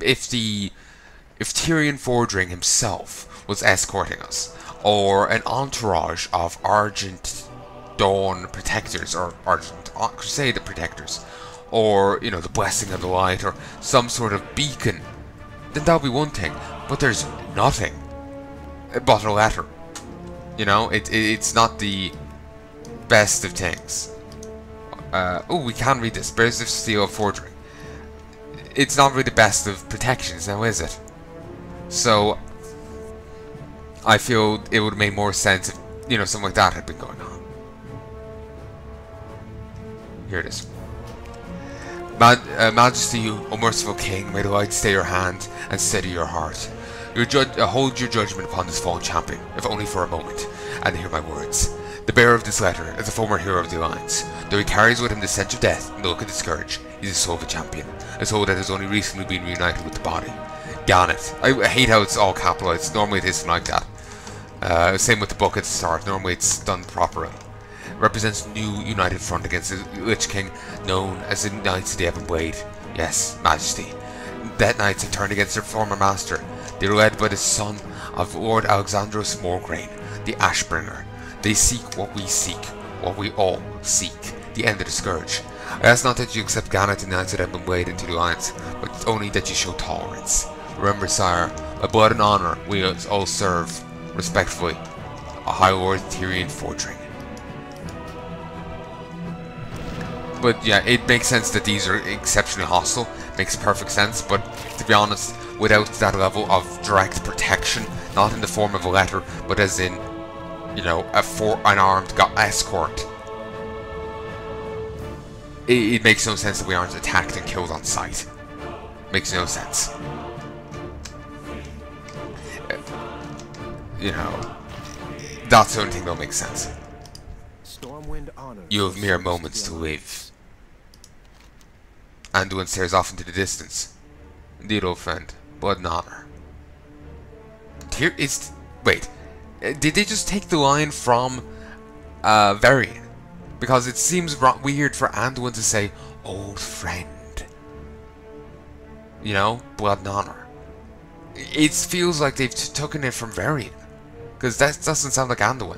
if Tyrion Fordring himself was escorting us, or an entourage of Argent Dawn protectors, or Argent Crusade protectors, or, you know, the Blessing of the Light, or some sort of beacon, then that would be one thing. But there's nothing but a letter. You know, it's not the best of things. Oh, we can read this. Bears of Steel of Fordring. It's not really the best of protections now, is it? So, I feel it would have made more sense if, you know, something like that had been going on. Here it is. Majesty, O merciful King, may the light stay your hand and steady your heart. Hold your judgment upon this fallen champion, if only for a moment, and hear my words. The bearer of this letter is a former hero of the Alliance. Though he carries with him the stench of death and the look of the scourge, he is the soul of a champion, a soul that has only recently been reunited with the body. Ganith. I hate how it's all capitalized. Normally it isn't like that. Same with the book at the start. Normally it's done properly. Represents new united front against the Lich King, known as the Knights of the Ebon Blade. Yes, Majesty. Dead Knights have turned against their former master. They are led by the son of Lord Alexandros Morgraine, the Ashbringer. They seek what we seek, what we all seek, the end of the Scourge. I ask not that you accept Ganith and the Knights of the Ebon Blade into the Alliance, but only that you show tolerance. Remember, sire, by blood and honor, we all serve, respectfully, a High Lord Tyrion Fordring. But yeah, it makes sense that these are exceptionally hostile. Makes perfect sense, but to be honest, without that level of direct protection, not in the form of a letter, but as in, you know, an armed escort, it makes no sense that we aren't attacked and killed on sight. Makes no sense. You know, that's the only thing that makes sense. You have mere moments to live. Anduin stares off into the distance. Indeed, old friend. Blood and honor. Here is... Wait. Did they just take the line from Varian? Because it seems weird for Anduin to say, old friend. You know? Blood and honor. It feels like they've taken it from Varian. Because that doesn't sound like Anduin.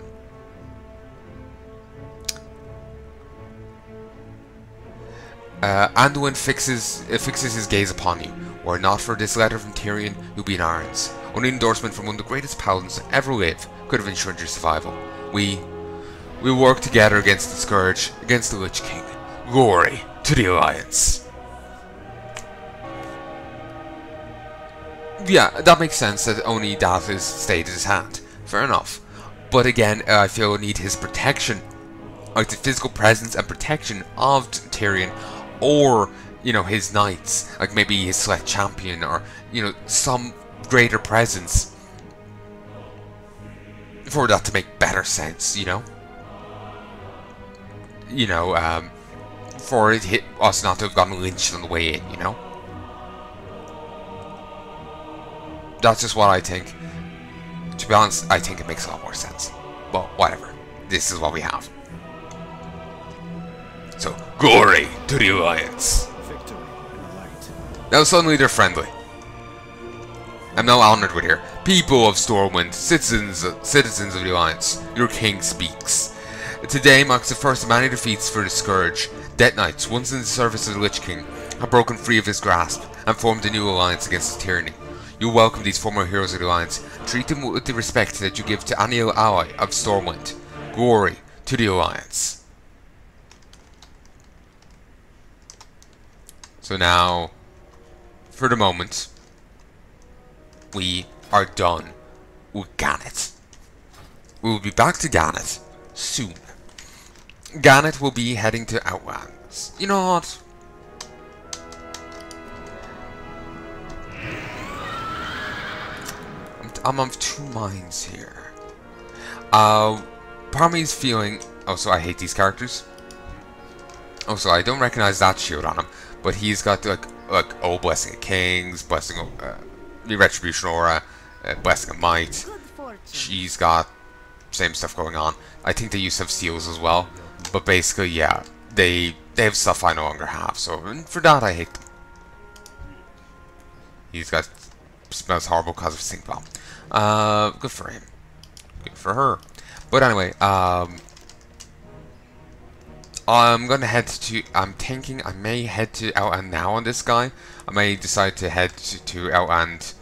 Anduin fixes his gaze upon you. Were it not for this letter from Tyrion, you'd be in irons. Only endorsement from one of the greatest paladins to ever live could have ensured your survival. We work together against the Scourge, against the Lich King. Glory to the Alliance. Yeah, that makes sense that only that is stayed in his hand. Fair enough. But again, I feel we need his protection, like the physical presence and protection of Tyrion, or, you know, his knights, like maybe his select champion, or, you know, some greater presence for that to make better sense, you know? You know, for us not to have gotten lynched on the way in, you know? That's just what I think. To be honest, I think it makes a lot more sense. But whatever. This is what we have. So, glory to the Alliance. Now suddenly they're friendly. I'm now honored with here. People of Stormwind, citizens of the Alliance, your king speaks. Today marks the first of many defeats for the Scourge. Death Knights, once in the service of the Lich King, have broken free of his grasp and formed a new alliance against the tyranny. You welcome these former heroes of the Alliance. Treat them with the respect that you give to any ally of Stormwind. Glory to the Alliance. So now, for the moment, we are done with Ganith. We will be back to Ganith soon. Ganith will be heading to Outlands. You know what? I'm of two minds here. Part of me is feeling... Oh, so I hate these characters. Oh, so I don't recognize that shield on him. But he's got like oh, Blessing of Kings, Blessing of the Retribution Aura, Blessing of Might. She's got same stuff going on. I think they used to have seals as well, but basically, yeah, they have stuff I no longer have. So for that, I hate them. He's got smells horrible because of stink bomb. Good for him. Good for her. But anyway, I'm gonna head to. I'm thinking I may head to Outland now on this guy. I may decide to head to Outland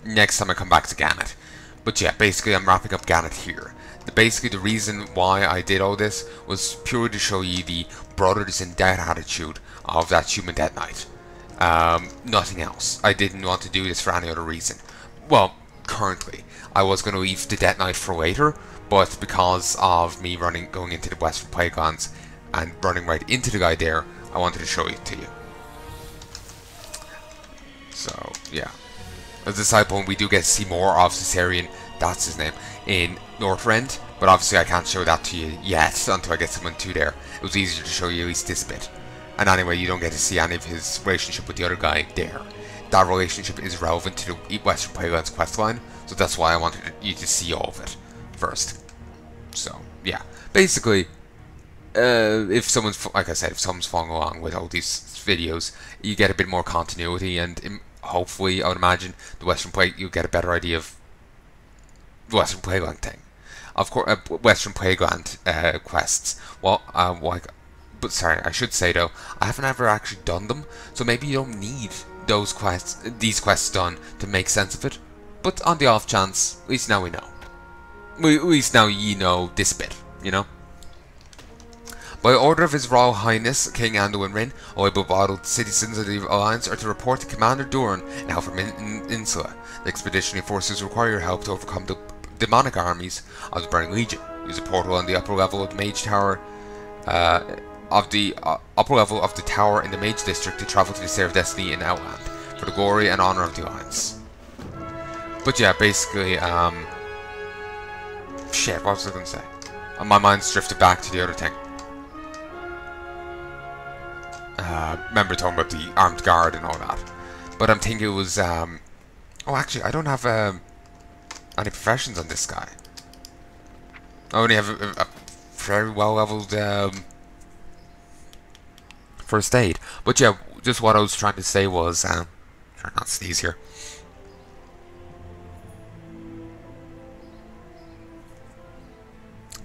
next time I come back to Ganith. But yeah, basically I'm wrapping up Ganith here. Basically the reason why I did all this was purely to show you the brothers in debt attitude of that human Death Knight. Nothing else. I didn't want to do this for any other reason. Well, currently I was going to leave the Death Knight for later, but because of me going into the Western Playgrounds and running right into the guy there, I wanted to show it to you. So yeah, as a side point, we do get to see more of Caesarion, that's his name, in Northrend, but obviously I can't show that to you yet until I get someone to there. It was easier to show you at least this bit. And anyway, you don't get to see any of his relationship with the other guy there. That relationship is relevant to the Western Playgrounds questline, so that's why I wanted you to see all of it first. So yeah, basically, if someone's, like I said, if someone's following along with all these videos, you get a bit more continuity, and hopefully, I would imagine the Western you'll get a better idea of the Western Playground thing. Of course, Western Playground quests. Well, but sorry, I should say though, I haven't ever actually done them, so maybe you don't need these quests done to make sense of it. But on the off chance, at least now we know. At least now you know this bit, you know. By order of His Royal Highness King Anduin Rin, all able-bodied citizens of the Alliance are to report to Commander Durin in Halfram Insula. The expeditionary forces require your help to overcome the demonic armies of the Burning Legion. Use a portal on the upper level of the Mage Tower, upper level of the tower in the Mage District to travel to the Stair of Destiny in Outland for the glory and honor of the Alliance. But yeah, basically, shit, what was I going to say? My mind's drifted back to the other thing. Remember talking about the armed guard and all that, but I'm thinking it was oh, actually I don't have any professions on this guy. I only have a very well leveled first aid. But yeah, just what I was trying to say was try not to sneeze here.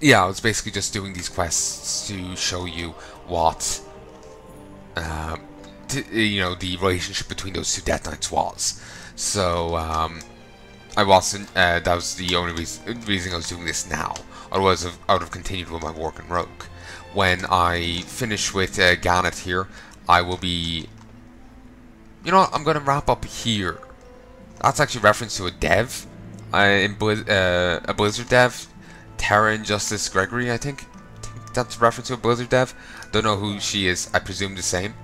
Yeah, I was basically just doing these quests to show you what you know, the relationship between those two Death Knights was. So I wasn't. That was the only reason I was doing this now. Otherwise, I would have continued with my working rogue. When I finish with Ganith here, I will be. You know what? I'm gonna wrap up here. That's actually reference to a dev, a Blizzard dev, Terran Justice Gregory, I think. That's a reference to a Blizzard dev. Don't know who she is. I presume the same.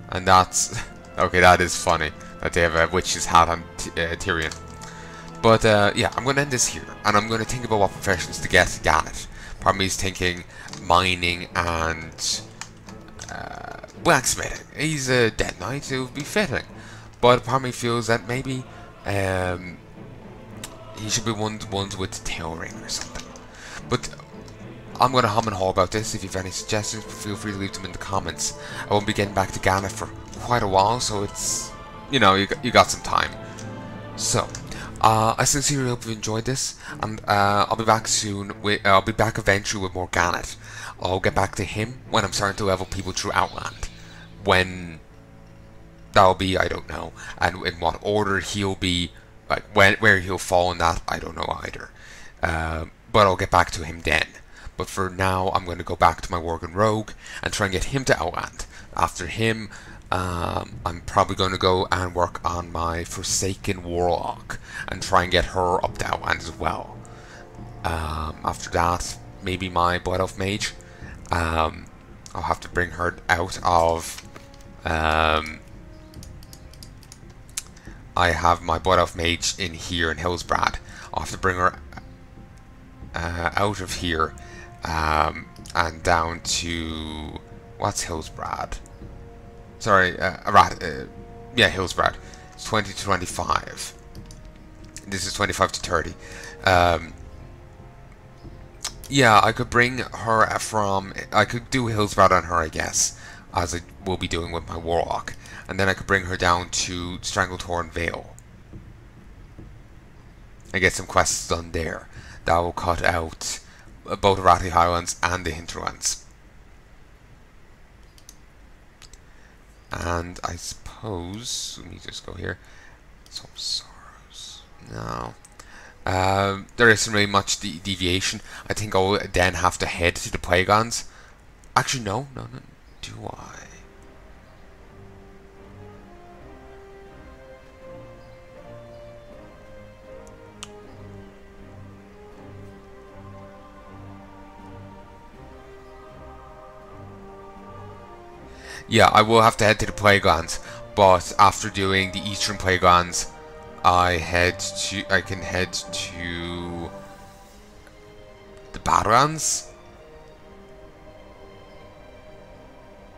And that's okay. That is funny that they have a witch's hat on Tyrion. But yeah, I'm going to end this here, and I'm going to think about what professions to get Ganith. Part of me is thinking mining and blacksmithing. He's a Death Knight, it would be fitting. But part of me feels that maybe he should be one of the ones with tail ring or something. But I'm going to hum and haw about this. If you have any suggestions, feel free to leave them in the comments. I won't be getting back to Ganith for quite a while, so it's, you know, you got some time. So, I sincerely hope you enjoyed this, and I'll be back soon. I'll be back eventually with more Ganith. I'll get back to him when I'm starting to level people through Outland. When that'll be, I don't know, and in what order he'll be, like where he'll fall in that, I don't know either. But I'll get back to him then. But for now, I'm going to go back to my Worgen Rogue and try and get him to Outland. After him, I'm probably going to go and work on my Forsaken Warlock and try and get her up to Outland as well. After that, maybe my Blood Elf Mage. I'll have to bring her out of... I have my Blood Elf Mage in here in Hillsbrad. I'll have to bring her out of here. And down to what's Hillsbrad? Sorry, yeah, Hillsbrad. It's 20 to 25. This is 25 to 30. Yeah, I could bring her from. I could do Hillsbrad on her, I guess. as I will be doing with my Warlock. And then I could bring her down to Strangletorn Vale and get some quests done there. That will cut out both the Ratty Highlands and the Hinterlands. And I suppose, let me just go here. Some sorrows. No. There isn't really much deviation. I think I'll then have to head to the Plaguelands. Actually, no. Do I? Yeah, I will have to head to the Plaguelands, but after doing the Eastern Plaguelands, I can head to the Badlands.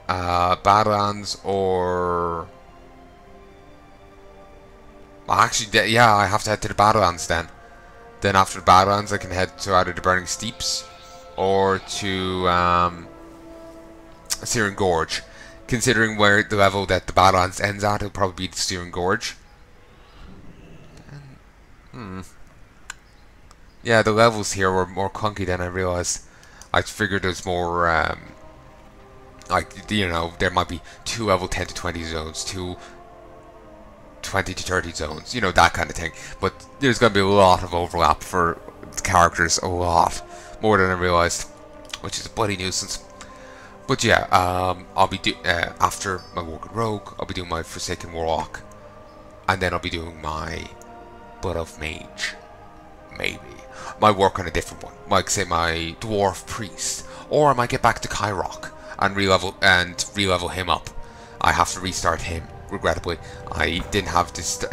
Badlands or... Well, actually, yeah, I have to head to the Badlands then. Then after the Badlands, I can head to either the Burning Steeps or to Searing Gorge. Considering where the level that the Badlands ends at, it'll probably be the Searing Gorge. Yeah, the levels here were more clunky than I realized. I figured there's more, like, you know, there might be 2 level 10 to 20 zones, 2 20 to 30 zones, you know, that kind of thing. But there's going to be a lot of overlap for the characters, a lot. More than I realized, which is a bloody nuisance. But yeah, I'll be after my Working Rogue, I'll be doing my Forsaken Warlock, and then I'll be doing my Blood of Mage, maybe. Might work on a different one, like say my Dwarf Priest, or I might get back to Kyrock and re-level him up. I have to restart him, regrettably. I didn't have this,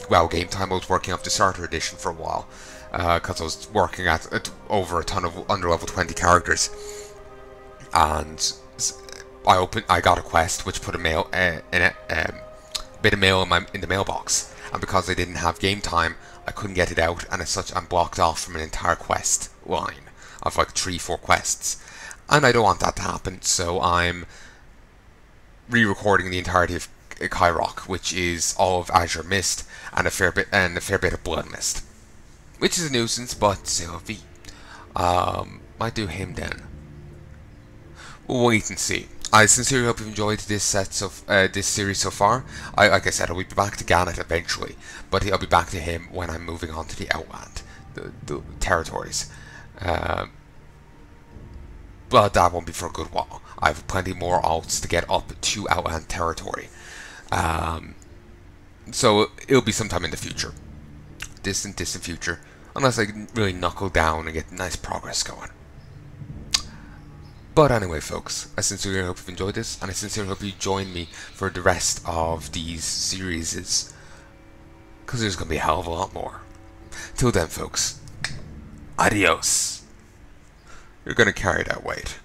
well, game time. I was working off the starter edition for a while, because I was working at over a ton of under level 20 characters. And I got a quest which put a mail bit of mail in the mailbox, and because I didn't have game time, I couldn't get it out, and as such, I'm blocked off from an entire quest line of like 3-4 quests, and I don't want that to happen. So I'm re-recording the entirety of Kyrock, which is all of Azure Mist and a fair bit of Blood Mist, which is a nuisance, but c'est la vie. Might do him then. We'll wait and see. I sincerely hope you've enjoyed this series so far. Like I said, I'll be back to Ganith eventually, but I'll be back to him when I'm moving on to the Outland, the territories. But that won't be for a good while. I have plenty more alts to get up to Outland territory. So it'll be sometime in the future. Distant future. Unless I can really knuckle down and get nice progress going. But anyway, folks, I sincerely hope you've enjoyed this, and I sincerely hope you join me for the rest of these series, because there's going to be a hell of a lot more. Till then, folks, adios. You're going to carry that weight.